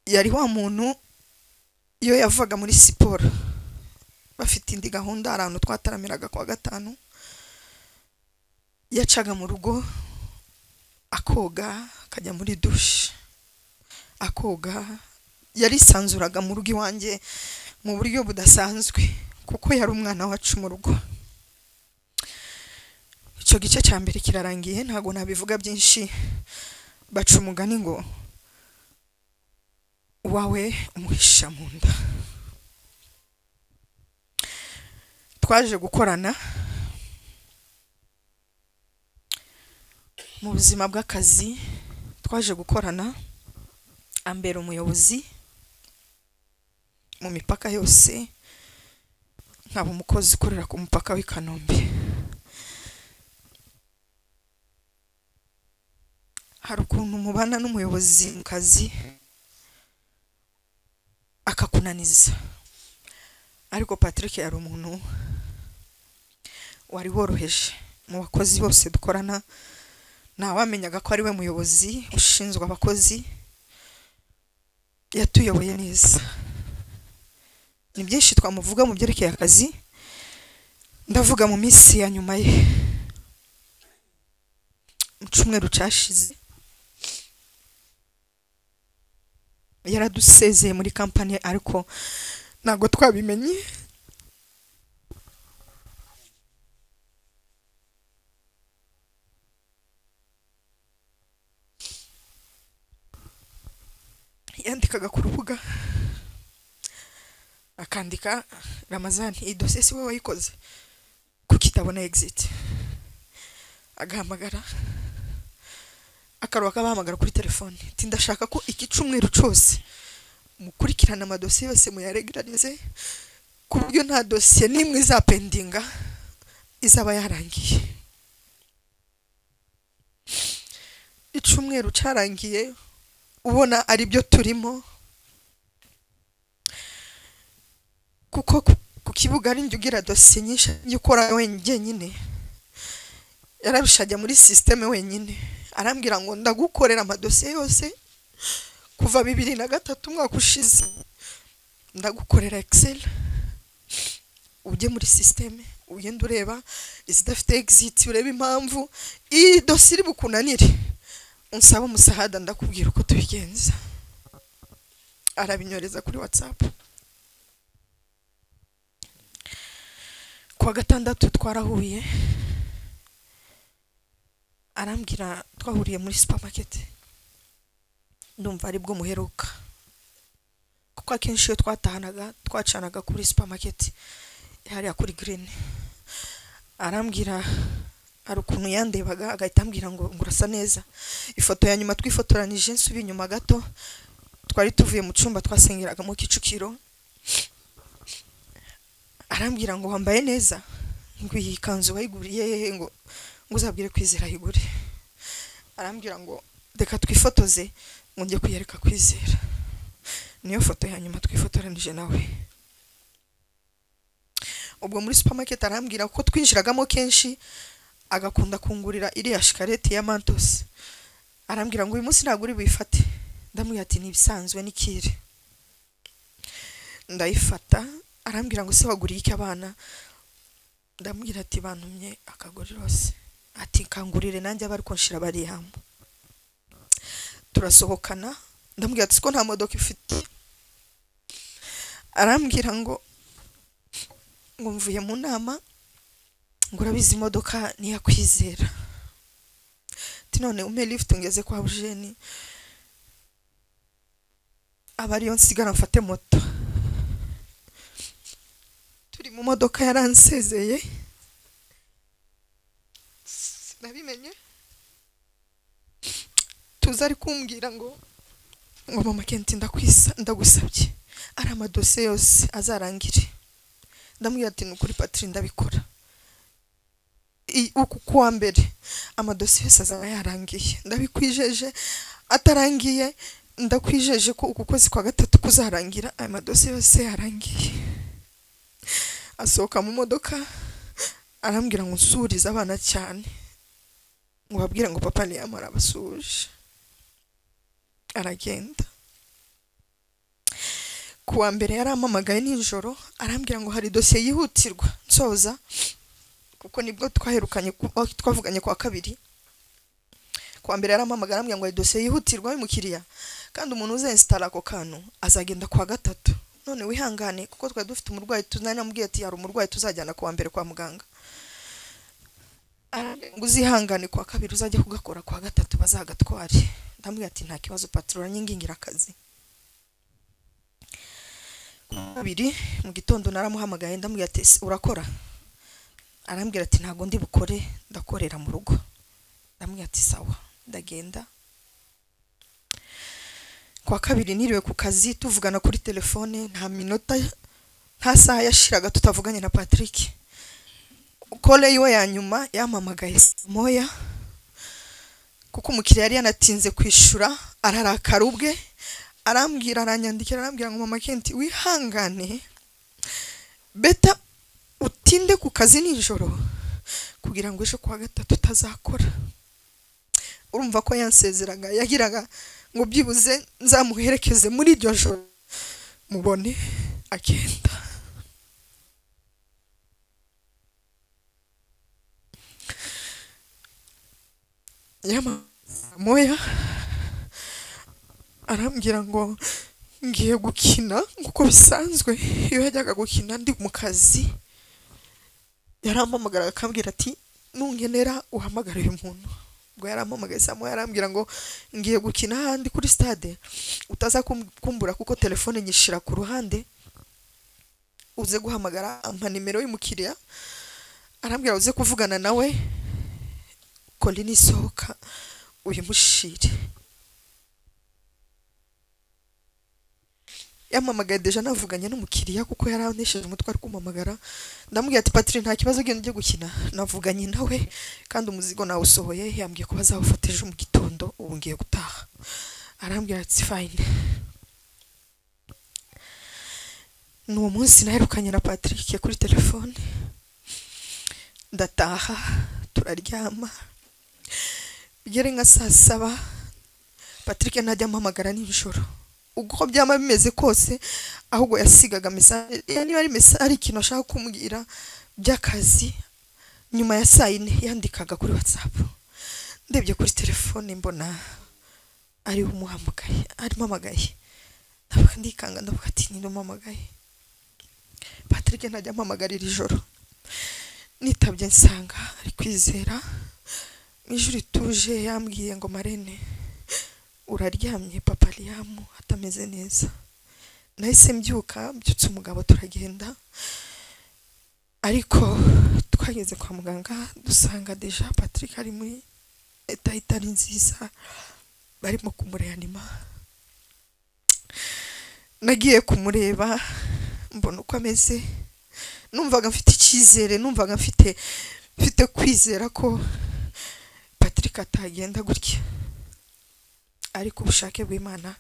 yari wa muntu iyo yavaga muri siporo bafite indi gahunda, arantu twataramiraga kwa gatanu, yacaga mu rugo akoga, akajya muri douche akoga. Yarisanzuraga mu rugo iwanjye mu buryo budasanzwe kuko yari umwana wacu mu rugo. Icyo gice cya mbere kirarangiye, ntago nabivuga byinshi. Baca umugani ngo wawe umuhisha mu nda. Twaje gukorana mu buzima bw'akazi, twaje gukorana. Ambera umuyobozi mu mipaka yose, nkaba umukozi ukorera ku mupaka w'i Kanombe. Hari ukuntu mubana n'umuyobozi mu kazi akakunaniza, ariko Patrick yari umuntu wari woroheje. Mu bakozi bose dukorana ntawamenyaga ko ari we muyobozi ushinzwe abakozi. Yatuyoboye neza. Ni byinshi twamuvuga mu byerekeye akazi. Ndavuga mu minsi ya nyuma ye, mu cyumweru cyashize yaradusezeye muri kampani ariko ntago twabimenye. Yandikaga ku rubuga akandika Ramazani, iyi dosiye si wowe wayikoze kuko itabona exit. Agahamagara akaruka bahamagara kuri telefone, ati ndashaka ko iki cyumweru cyose mukurikirana amadosiye yose muyaregularize ku buryo nta dosiye nimwe izapendinga izaba yarangiye. Icyumweru cyarangiye ubona ari byo turimo, kuko ku kibuga ari njye ugira dosiye nyinshi ukora wenyine. Yararushaje muri system wenyine, arambwira ngo ndagukorera amadosiye yose kuva 2003 mwaka ushize, ndagukorera Excel ujye muri system ugenda ureba izidafite exit, ureba impamvu iyi dosiye iri bukunanire, unsaba umusahada ndakubwira uko tubigenza. Arabinyoreza kuri WhatsApp. Kwa gatandatu twarahuye, arambwira twahuriye muri supermarket. Ndumva ari bwo muheruka kuko akenshi iyo twacanaga kuri supermarket hariya kuri Green. Arambwira ari ukuntu yandebaga agahita ambwira ngo ngurasa neza. Ifoto ya nyuma twifotoranije nsubi nyuma gato, twari tuvuye mu cyumba twasengeraga mu Kicukiro. Arambwira ngo wambaye neza, ngo iyi kanzu wayiguriye ngo uzabwire Kwizera yigure. arambwira ngo reka twifotoze ngo njye kuyereka Kwizera. Niyo foto ya nyuma twifotoranije nawe. Ubwo muri supermarket arambwira ko twinjiragamo kenshi agakunda kungurira iriya shikarete ya Mantos. Arambwira ngo uyu munsi ntabwo uri buyifate. Ndamubwira ati nibisanzwe nikire. Ndayifata. Arambwira ngo se waguriye iki abana? Ndamubwira ati bantumye akagorirose. Ati kangurire nanjye abari konshira bari hamwe. Turasohokana. Ndamubwira ati ko nta modoka ifite. Arambwira ngo mvuye mu nama ngo urabizi imodoka niya Kwizera. Ati none ume lift ngeze kwa Eugene. Abari yo nsigara mfate moto. Turi mu modoka yaransezeye. Nabimenye. Tuzari kumbwira ngo mama Kenti ndagusabye. Ari amadose yose azarangire. Ndamubwira ati nukuri Patri ndabikora. Uku kuwa mbere amadose yose azaba yarangiye. Ndabikwijeje atarangiye ndakwijeje ko uku kwezi kwa gatatu kuzarangira aya madose yose yarangiye. Asohoka mu modoka arambwira ngo nsurize abana cyane. Ngo babwire ngo papa ni amara basuje. Aragenda. Kuwa mbere yarampamagaye nijoro arambwira ngo hari dosiye yihutirwa nsoza kuko nibwo twavuganye kwa kabiri. Kuwa mbere yarampamagaye arambwira ngo hari dosiye yihutirwa y'umukiriya kandi umuntu uzinstalla ako kantu azagenda kwa gatatu. None wihangane kuko twari dufite umurwayi tunanamubwiye ati hari umurwayi tuzajyana kuwa mbere kwa muganga. Ngo uzihangane kwa kabiri uzajya kugakora kwa gatatu bazagatware. Ndamubwira ati nta kibazo patrol nyingingira akazi. Kabiri mu gitondo naramuhamagaye ndamubwira ati urakora? Arambwira ati ntago ndi bukore ndakorera mu rugo. Ndamubwira ati sawa ndagenda. Kwa kabiri niriwe ku kazi tuvugana kuri telefone nta minota nta saha yashiraga tutavuganye na Patrick. Kole yiwe ya nyuma yampamagaye moya kuko umukiriya yari yanatinze kwishura ararakara ubwe. Arambwira aranyandikira arambwira ngo mama Kenti wihangane beta utinde ku kazi nijoro kugira ngo ejo kwa gatatu tazakora. Urumva ko yansezeraga yagiraga ngo byibuze nzamuherekeze muri iryo joro mubone agenda. Yama moya arambwira ngo ngiye gukina kuko bisanzwe iyo yajyaga gukina ndi mu kazi yarampamagara akambwira ati nungenera uhamagara uyu muntu. Ngo yarampamagaye samo yarambwira ngo ngiye gukina handi kuri stade utaza kumbura kuko telefone nyishira ku ruhande uze guhamagara ampa nimero y'umukiriya. Arambwira uze kuvugana nawe Colini sohoka uyu mushire. Yamamagaye deja navuganye n'umukiriya kuko yaranesheje umutwe ari kumamagara. Ndamubwira ati Patri nta kibazo gende gukina navuganye nawe kandi umuzigo nawe usohoye yambwiye ko bazawufateje mu gitondo ubu ngiye gutaha. Arambwira ati fine. N'uwo munsi naherukanye na Patrick kuri telefone ndataha turaryama. Bigere nka saa 7 Patrick najya ampamagara nijoro. Uko byama bimeze kose ahubwo yasigaga message yani ari message ari kintu ashaka kumbwira by'akazi nyuma ya saa 4 yandikaga kuri WhatsApp. Ndebye kuri telefone mbona ari umuhamagaye ari mamagaye. Ndikanga ndavuga ati ni ndumamagaye. Patrick najya ampamagarira ijoro. Nitabye nsanga ari Kwizera. Ijuri tuje yambwiye ngo Marene uraryamye papa Liam atameze neza. Nahise mbyuka mbyutse umugabo turagenda ariko twageze kwa muganga dusanga deja Patrick ari muri eta itari nziza barimo kumureanima. Nagiye kumureba mbona uko ameze numvaga mfite icyizere numvaga mfite kwizera ko Patrick katagenda gutya, ariko ubushake bw'Imana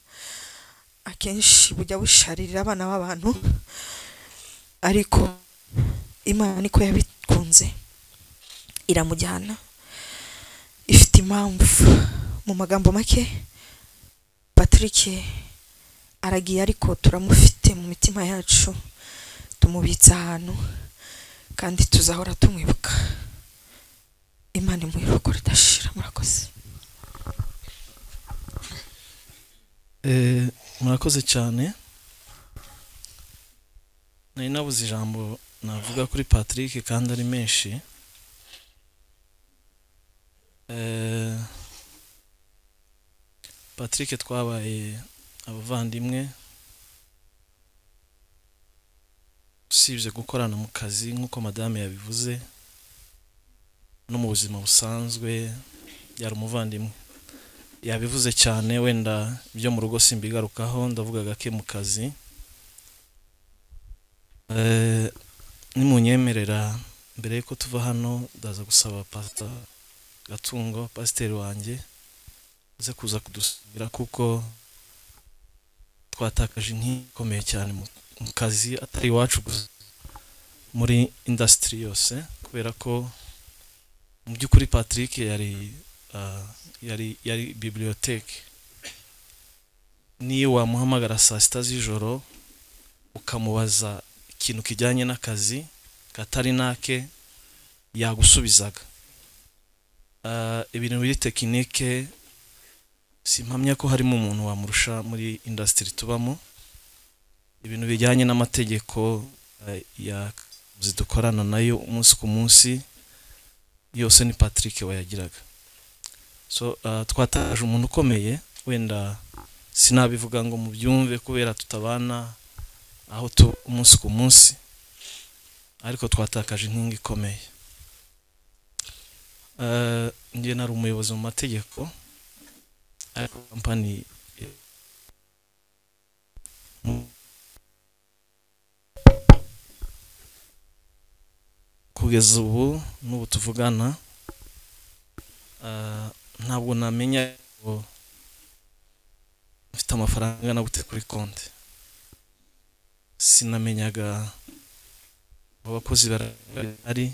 akenshi bujya busharirira abana b'abantu, ariko Imana niko yabikunze iramujyana, ifite impamvu. Mu magambo make Patrick aragiye, ariko turamufite mu mitima yacu, tumubitsa ahantu kandi tuzahora tumwibuka. Imana imuhiruko ridashira. Murakoze. Murakoze cyane. Nari nabuze ijambo navuga kuri Patrick kandi ari menshi. Patrick twabaye abavandimwe, usibye gukorana mu kazi nk'uko madame yabivuze, no mu buzima busanzwe yari umuvandimwe. Yabivuze cyane, wenda byo mu rugo simbigarukaho, ndavuga gake mu kazi. Nimunyemerera mbere yuko tuva hano ndaza gusaba Pastor Gatungo, pasiteri wanjye, aze kuza kudusubira, kuko twatakaje inkingi ikomeye cyane mu kazi, atari iwacu gusa, muri industry yose, kubera ko mu by'ukuri Patrick yari bibliothèque. Niyo wamuhamagara saa sita z'ijoro ukamubaza ikintu kijyanye n'akazi katari nake, yagusubizaga. Ibintu biri tekinike simpamya ko harimo umuntu wamurusha muri industry tubamo. Ibintu bijyanye n'amategeko ya zidukorana nayo umunsi ku munsi yose ni Patrick wayagiraga. So twataje umuntu ukomeye, wenda sinabivuga ngo mubyumve kubera tutabana aho umunsi ku munsi, ariko twatakaje inkingi ikomeye. Njye nari umuyobozi mu mategeko, ariko company kugeza ubu n'ubu tuvugana, ntabwo namenya ko mfite amafaranga na gute kuri konti. Sinamenyaga abakozi bari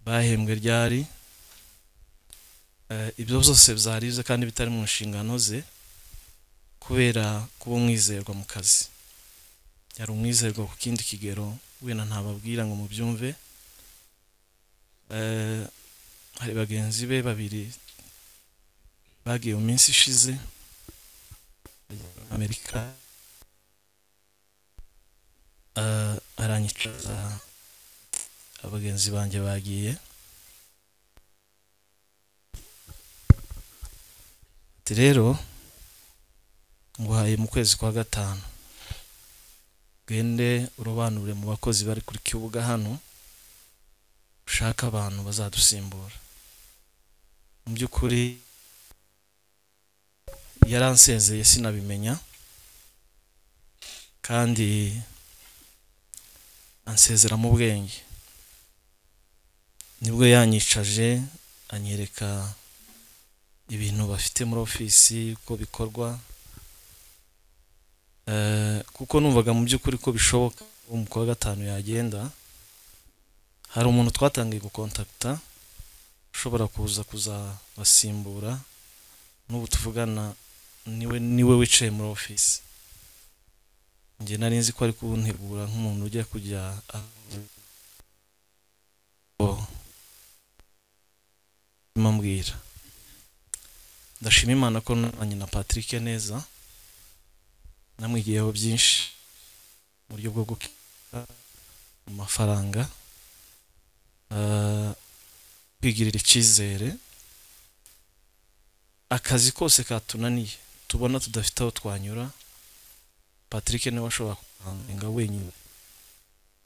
bahembwe ryari. Ibyo byose byarize kandi bitari mu nshingano ze, kubera kuba umwizerwa mu kazi. Yari umwizerwa ku kindi kigero, wenda ntababwira ngo mubyumve. Hari bagenzi be babiri bagiye mu minsi ishize Amerika, aranyicaza, abagenzi banjye bagiye. Rero nguhaye mu kwezi kwa gatanu, gende urobanure mu bakozi bari kuri kibuga hano, ushaka abantu bazadusimbura. Mu by'ukuri yaransezeye sinabimenya, kandi ansezera mu bwenge. Nibwo yanyicaje anyereka ibintu bafite muri ofisi uko bikorwa, kuko numvaga mu by'ukuri ko bishoboka mu kwa gatanu yagenda. Hari umuntu twatangiye gukontakta ushobora kuza basimbura, n'ubu tuvugana niwe wicaye muri ofisi. Njye nari nzi ko ari kuntegura nk'umuntu ugiye kujya mambwira. Ndashima Imana ko nanye na Patrick neza, namwigiyeho byinshi mu buryo bwo gukira mu mafaranga, kwigirira icyizere. Akazi kose katunaniye tubona tudafite aho twanyura, Patrick niwe ashobora kuhanga wenyine.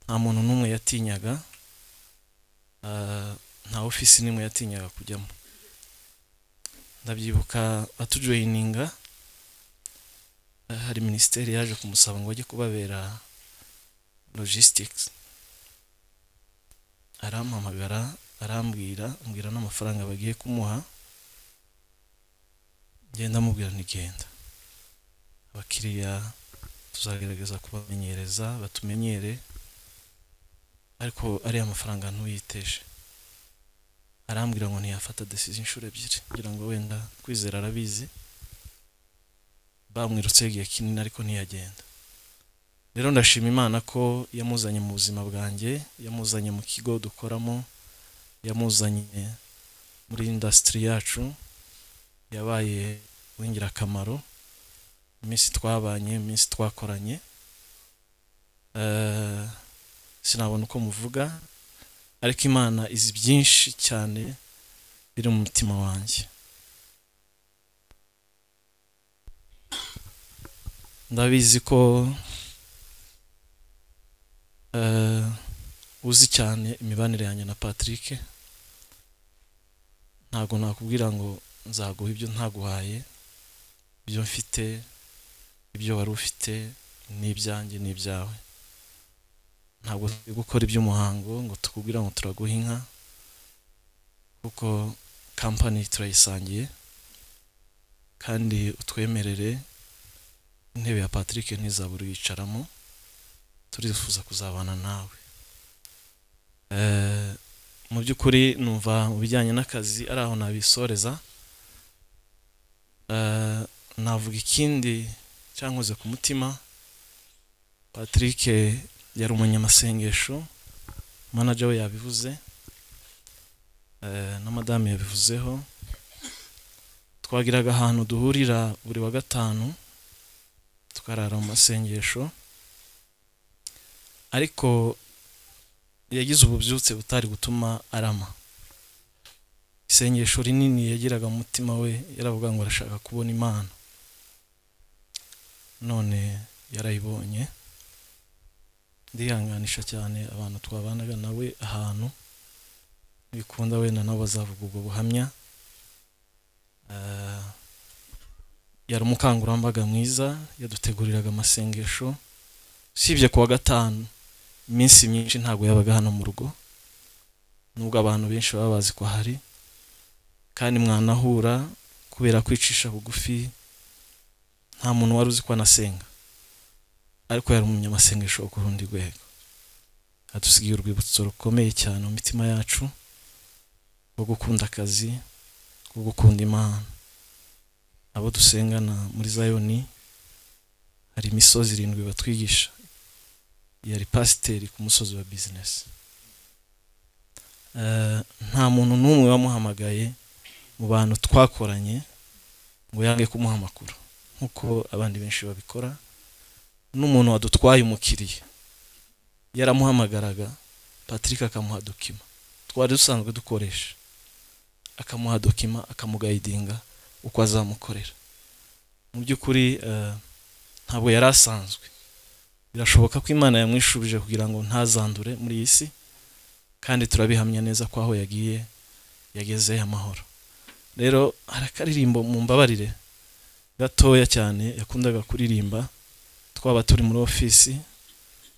Nta muntu n'umwe yatinyaga, nta ofisi n'imwe yatinyaga kujyamo. Ndabyibuka atujoyininga, hari ministeri yaje kumusaba ngo ajye kubabera logistics. Arampamagara arambwira n'amafaranga bagiye kumuha, ngenda mubwira ntigenda abakiriya tuzagerageza kubamenyereza batumenyere ariko ari amafaranga ntuyiteje arambwira ngo ntiyafata decision inshuro ebyiri kugira ngo wenda kwizera arabizi bamwirutse igihe kinini ariko ntiyagenda rero ndashima Imana ko yamuzanye mu buzima bwanjye yamuzanye mu kigo dukoramo yamuzanye muri industry yacu yabaye w'ingirakamaro iminsi twabanye iminsi twakoranye sinabona uko muvuga ariko Imana izi byinshi cyane biri mu mutima wanjye ndabizi ko uzi cyane imibanire yanjye na Patrick ntago nakubwira ngo nzaguha ibyo ntaguhaye ibyo mfite ibyo wari ufite n'ibyanjye n'ibyawe ntabwo turi gukora iby'umuhango ngo tukubwira ngo turaguha inka kuko company turayisangiye kandi utwemerere intebe ya Patrick ntizabura yicaramo turifuza kuzabana nawe mu by'ukuri numva mu bijyanye n'akazi ari aho nabisoreza navuga ikindi cyankoze ku mutima Patrick yari umunyamasengesho manager we yabivuze na madame yabivuzeho twagiraga ahantu duhurira buri wa gatanu tukarara mu masengesho ariko yagize ububyutse butari gutuma arama isengesho rinini yagiraga mu mutima we yaravuga ngo arashaka kubona Imana none yarayibonye ndihanganisha cyane abantu twabanaga nawe ahantu bikunda wenda nabo bazavuga ubwo buhamya yari umukangurambaga mwiza yaduteguriraga amasengesho usibye kuwa gatanu iminsi myinshi ntabwo yabaga hano mu rugo nubwo abantu benshi baba bazi ko hari kandi mwanahura kubera kwicisha bugufi nta muntu wari uzi ko anasenga ariko yari umunyamasengesho wo ku rundi rwego adusigiye urwibutso rukomeye cyane mu mitima yacu rwo gukunda akazi rwo gukunda Imana abo dusengana muri Zayoni hari imisozi 7 batwigisha yari pasiteri ku musozi wa business nta muntu n'umwe wamuhamagaye mu bantu twakoranye ngo yange kumuha amakuru nkuko abandi benshi babikora n'umuntu wadutwaye umukiriya yaramuhamagaraga Patrick akamuha dokima twari dusanzwe dukoresha akamuha dokima akamugaidinga uko azamukorera mu by'ukuri ntabwo yari asanzwe birashoboka ko Imana yamwishubije kugira ngo ntazandure muri iyi si kandi turabihamya neza ko aho yagiye yageze amahoro rero harakaririmbo mu mbabarire gatoya cyane yakundaga kuririmba twaba turi muri ofisi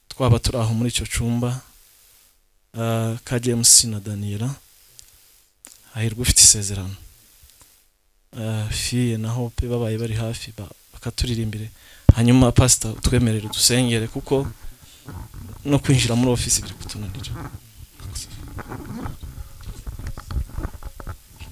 twaba turi aho muri icyo cyumba ka James na Daniela ahirwa ufite isezerano fiye na Hope babaye bari hafi bakaturirimbire hanyuma pastor twemerere dusengere kuko no kwinjira muri ofisi biri kutunanira